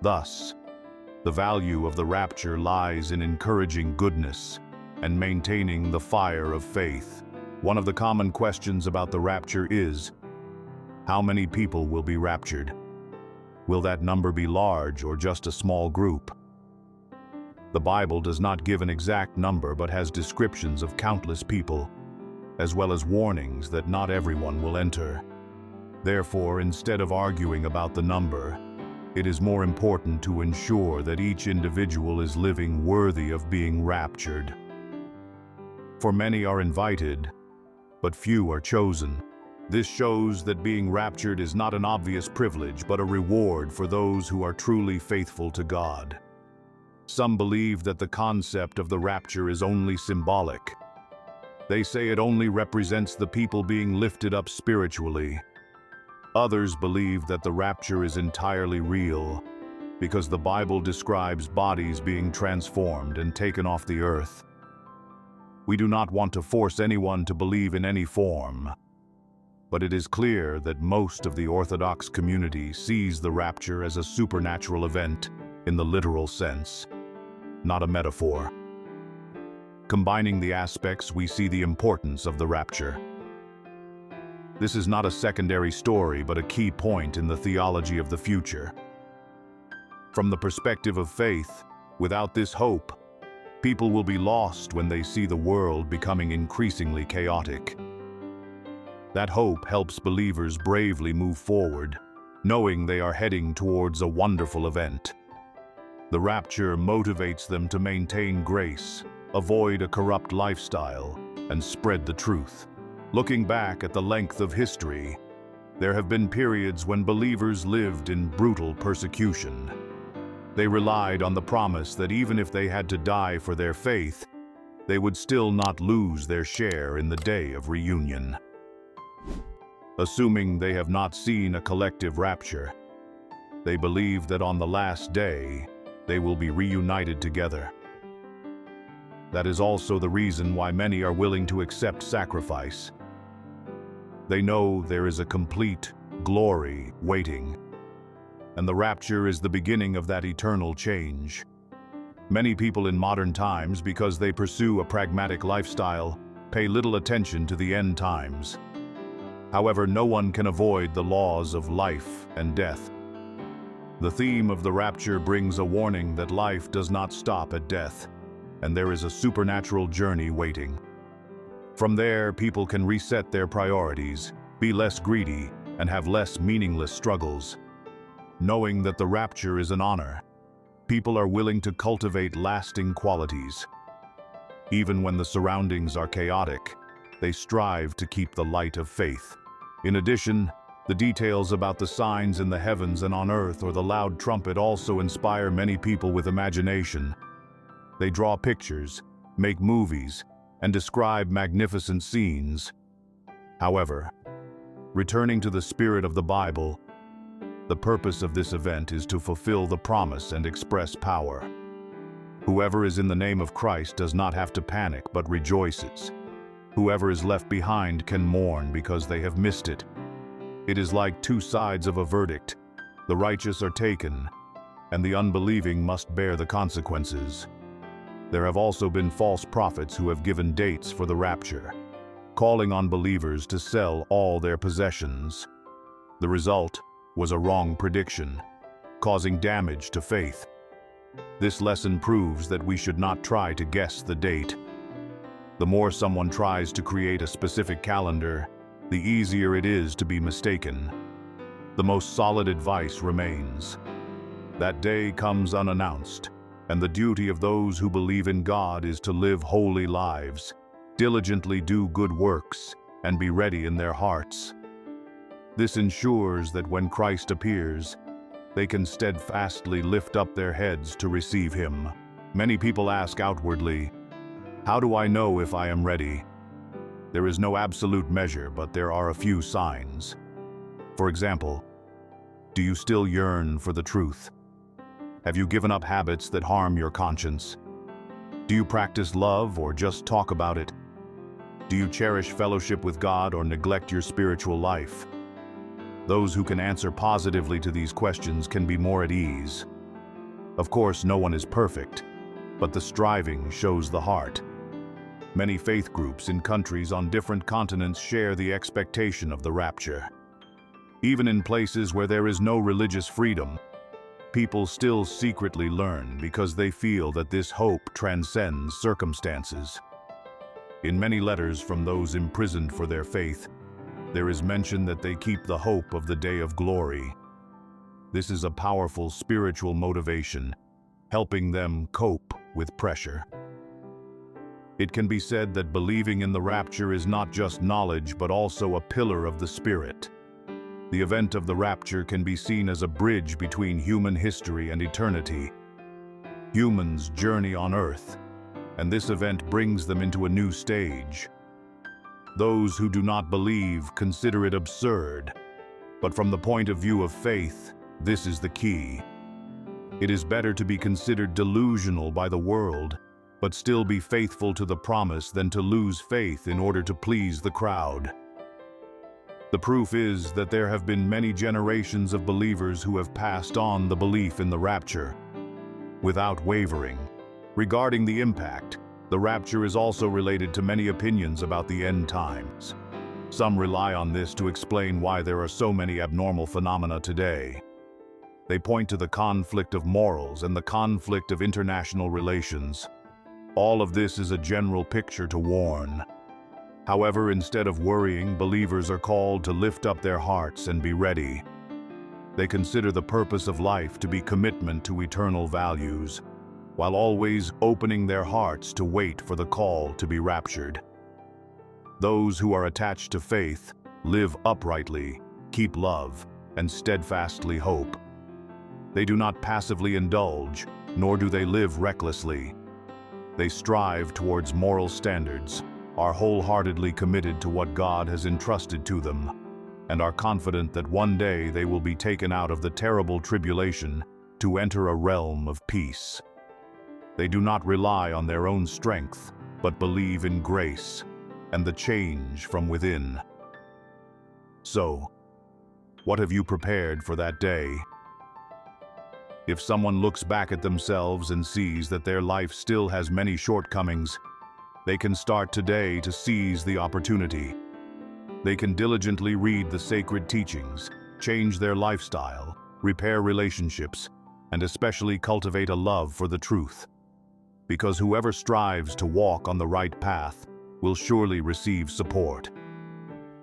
S1: Thus, the value of the rapture lies in encouraging goodness and maintaining the fire of faith. One of the common questions about the rapture is, how many people will be raptured? Will that number be large or just a small group? The Bible does not give an exact number but has descriptions of countless people, as well as warnings that not everyone will enter. Therefore, instead of arguing about the number, it is more important to ensure that each individual is living worthy of being raptured. For many are invited, but few are chosen. This shows that being raptured is not an obvious privilege, but a reward for those who are truly faithful to God. Some believe that the concept of the rapture is only symbolic. They say it only represents the people being lifted up spiritually. Others believe that the rapture is entirely real, because the Bible describes bodies being transformed and taken off the earth. We do not want to force anyone to believe in any form, but it is clear that most of the Orthodox community sees the rapture as a supernatural event in the literal sense, not a metaphor. Combining the aspects, we see the importance of the rapture. This is not a secondary story, but a key point in the theology of the future. From the perspective of faith, without this hope, people will be lost when they see the world becoming increasingly chaotic. That hope helps believers bravely move forward, knowing they are heading towards a wonderful event. The rapture motivates them to maintain grace, avoid a corrupt lifestyle, and spread the truth. Looking back at the length of history, there have been periods when believers lived in brutal persecution. They relied on the promise that even if they had to die for their faith, they would still not lose their share in the day of reunion. Assuming they have not seen a collective rapture, they believe that on the last day, they will be reunited together. That is also the reason why many are willing to accept sacrifice. They know there is a complete glory waiting, and the rapture is the beginning of that eternal change. Many people in modern times, because they pursue a pragmatic lifestyle, pay little attention to the end times. However, no one can avoid the laws of life and death. The theme of the rapture brings a warning that life does not stop at death, and there is a supernatural journey waiting. From there, people can reset their priorities, be less greedy, and have less meaningless struggles. Knowing that the rapture is an honor, people are willing to cultivate lasting qualities. Even when the surroundings are chaotic, they strive to keep the light of faith. In addition, the details about the signs in the heavens and on earth or the loud trumpet also inspire many people with imagination. They draw pictures, make movies, and describe magnificent scenes. However, returning to the spirit of the Bible, the purpose of this event is to fulfill the promise and express power. Whoever is in the name of Christ does not have to panic but rejoices. Whoever is left behind can mourn because they have missed it. It is like two sides of a verdict. The righteous are taken, and the unbelieving must bear the consequences. There have also been false prophets who have given dates for the rapture, calling on believers to sell all their possessions. The result was a wrong prediction, causing damage to faith. This lesson proves that we should not try to guess the date. The more someone tries to create a specific calendar, the easier it is to be mistaken. The most solid advice remains. That day comes unannounced, and the duty of those who believe in God is to live holy lives, diligently do good works, and be ready in their hearts. This ensures that when Christ appears, they can steadfastly lift up their heads to receive Him. Many people ask outwardly, "How do I know if I am ready?" There is no absolute measure, but there are a few signs. For example, do you still yearn for the truth? Have you given up habits that harm your conscience? Do you practice love or just talk about it? Do you cherish fellowship with God or neglect your spiritual life? Those who can answer positively to these questions can be more at ease. Of course, no one is perfect, but the striving shows the heart. Many faith groups in countries on different continents share the expectation of the rapture. Even in places where there is no religious freedom, people still secretly learn because they feel that this hope transcends circumstances. In many letters from those imprisoned for their faith, there is mention that they keep the hope of the day of glory. This is a powerful spiritual motivation, helping them cope with pressure. It can be said that believing in the rapture is not just knowledge but also a pillar of the spirit. The event of the rapture can be seen as a bridge between human history and eternity. Humans journey on earth, and this event brings them into a new stage. Those who do not believe consider it absurd, but from the point of view of faith, this is the key. It is better to be considered delusional by the world, but still be faithful to the promise than to lose faith in order to please the crowd. The proof is that there have been many generations of believers who have passed on the belief in the rapture without wavering. Regarding the impact, the rapture is also related to many opinions about the end times. Some rely on this to explain why there are so many abnormal phenomena today. They point to the conflict of morals and the conflict of international relations. All of this is a general picture to warn. However, instead of worrying, believers are called to lift up their hearts and be ready. They consider the purpose of life to be commitment to eternal values, while always opening their hearts to wait for the call to be raptured. Those who are attached to faith live uprightly, keep love, and steadfastly hope. They do not passively indulge, nor do they live recklessly. They strive towards moral standards, are wholeheartedly committed to what God has entrusted to them, and are confident that one day they will be taken out of the terrible tribulation to enter a realm of peace. They do not rely on their own strength, but believe in grace and the change from within. So, what have you prepared for that day? If someone looks back at themselves and sees that their life still has many shortcomings, they can start today to seize the opportunity. They can diligently read the sacred teachings, change their lifestyle, repair relationships, and especially cultivate a love for the truth. Because whoever strives to walk on the right path will surely receive support.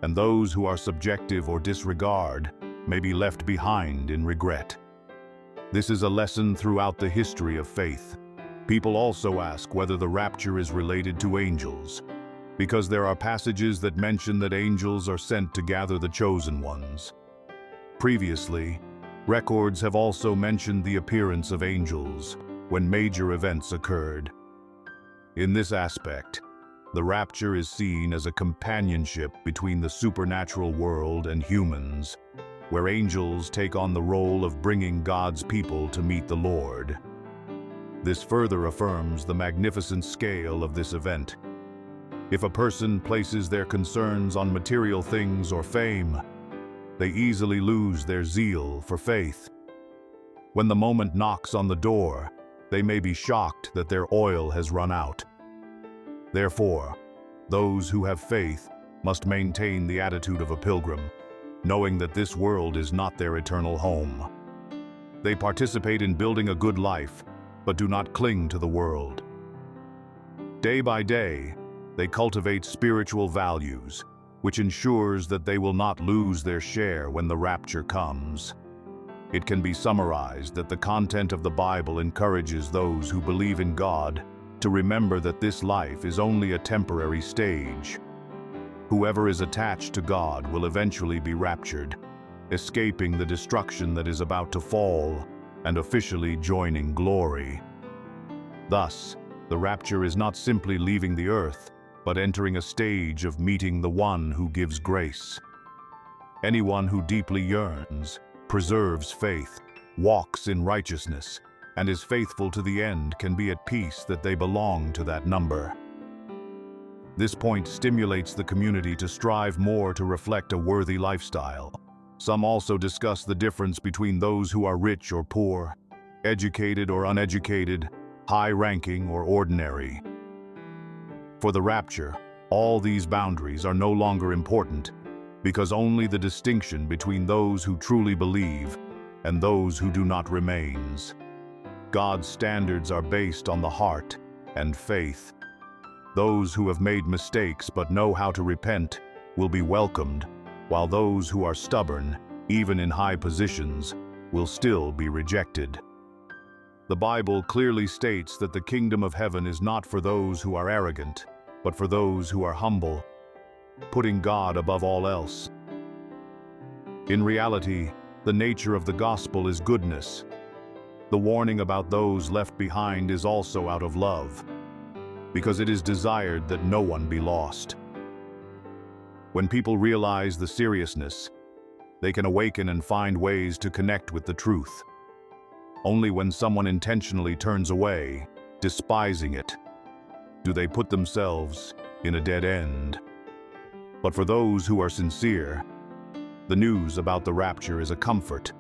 S1: And those who are subjective or disregard may be left behind in regret. This is a lesson throughout the history of faith. People also ask whether the rapture is related to angels, because there are passages that mention that angels are sent to gather the chosen ones. Previously, records have also mentioned the appearance of angels when major events occurred. In this aspect, the rapture is seen as a companionship between the supernatural world and humans, where angels take on the role of bringing God's people to meet the Lord. This further affirms the magnificent scale of this event. If a person places their concerns on material things or fame, they easily lose their zeal for faith. When the moment knocks on the door, they may be shocked that their oil has run out. Therefore, those who have faith must maintain the attitude of a pilgrim, knowing that this world is not their eternal home. They participate in building a good life, but do not cling to the world. Day by day, they cultivate spiritual values, which ensures that they will not lose their share when the rapture comes. It can be summarized that the content of the Bible encourages those who believe in God to remember that this life is only a temporary stage. Whoever is attached to God will eventually be raptured, escaping the destruction that is about to fall and officially joining glory. Thus, the rapture is not simply leaving the earth, but entering a stage of meeting the one who gives grace. Anyone who deeply yearns, preserves faith, walks in righteousness, and is faithful to the end can be at peace that they belong to that number. This point stimulates the community to strive more to reflect a worthy lifestyle, Some also discuss the difference between those who are rich or poor, educated or uneducated, high-ranking or ordinary. For the rapture, all these boundaries are no longer important, because only the distinction between those who truly believe and those who do not remains. God's standards are based on the heart and faith. Those who have made mistakes but know how to repent will be welcomed, while those who are stubborn, even in high positions, will still be rejected. The Bible clearly states that the kingdom of heaven is not for those who are arrogant, but for those who are humble, putting God above all else. In reality, the nature of the gospel is goodness. The warning about those left behind is also out of love, because it is desired that no one be lost. When people realize the seriousness, they can awaken and find ways to connect with the truth. Only when someone intentionally turns away, despising it, do they put themselves in a dead end. But for those who are sincere, the news about the rapture is a comfort,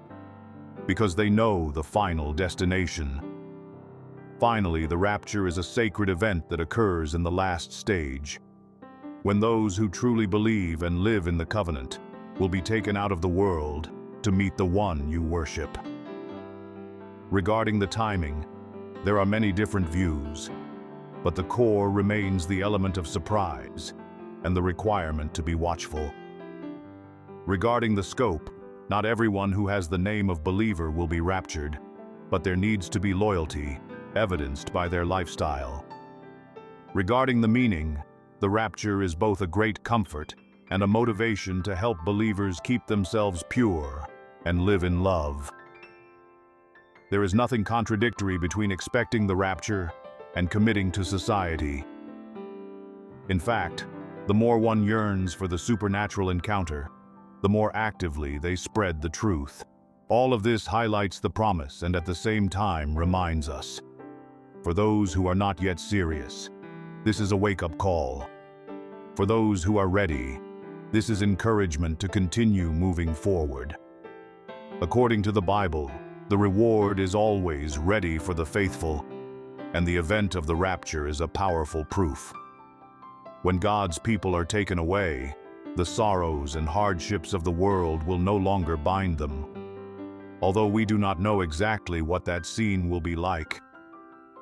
S1: because they know the final destination. Finally, the rapture is a sacred event that occurs in the last stage, when those who truly believe and live in the covenant will be taken out of the world to meet the one you worship. Regarding the timing, there are many different views, but the core remains the element of surprise and the requirement to be watchful. Regarding the scope, not everyone who has the name of believer will be raptured, but there needs to be loyalty, evidenced by their lifestyle. Regarding the meaning, the rapture is both a great comfort and a motivation to help believers keep themselves pure and live in love. There is nothing contradictory between expecting the rapture and committing to society. In fact, the more one yearns for the supernatural encounter, the more actively they spread the truth. All of this highlights the promise and at the same time reminds us. For those who are not yet serious, this is a wake-up call. For those who are ready, this is encouragement to continue moving forward. According to the Bible, the reward is always ready for the faithful, and the event of the rapture is a powerful proof. When God's people are taken away, the sorrows and hardships of the world will no longer bind them. Although we do not know exactly what that scene will be like,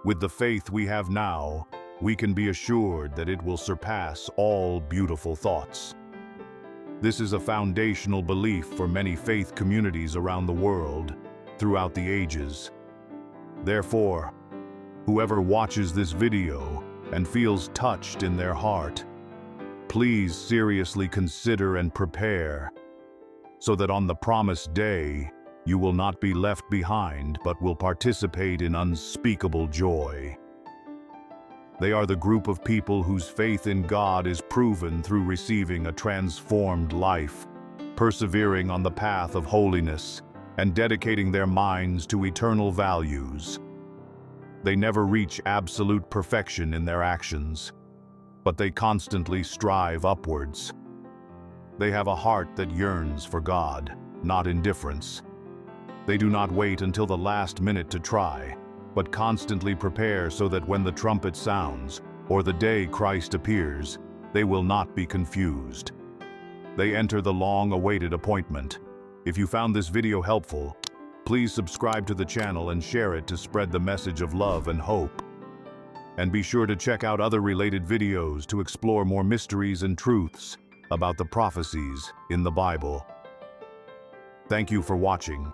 S1: with the faith we have now, we can be assured that it will surpass all beautiful thoughts. This is a foundational belief for many faith communities around the world, throughout the ages. Therefore, whoever watches this video and feels touched in their heart, please seriously consider and prepare, so that on the promised day, you will not be left behind but will participate in unspeakable joy. They are the group of people whose faith in God is proven through receiving a transformed life, persevering on the path of holiness, and dedicating their minds to eternal values. They never reach absolute perfection in their actions, but they constantly strive upwards. They have a heart that yearns for God, not indifference. They do not wait until the last minute to try, but constantly prepare so that when the trumpet sounds, or the day Christ appears, they will not be confused. They enter the long-awaited appointment. If you found this video helpful, please subscribe to the channel and share it to spread the message of love and hope. And be sure to check out other related videos to explore more mysteries and truths about the prophecies in the Bible. Thank you for watching.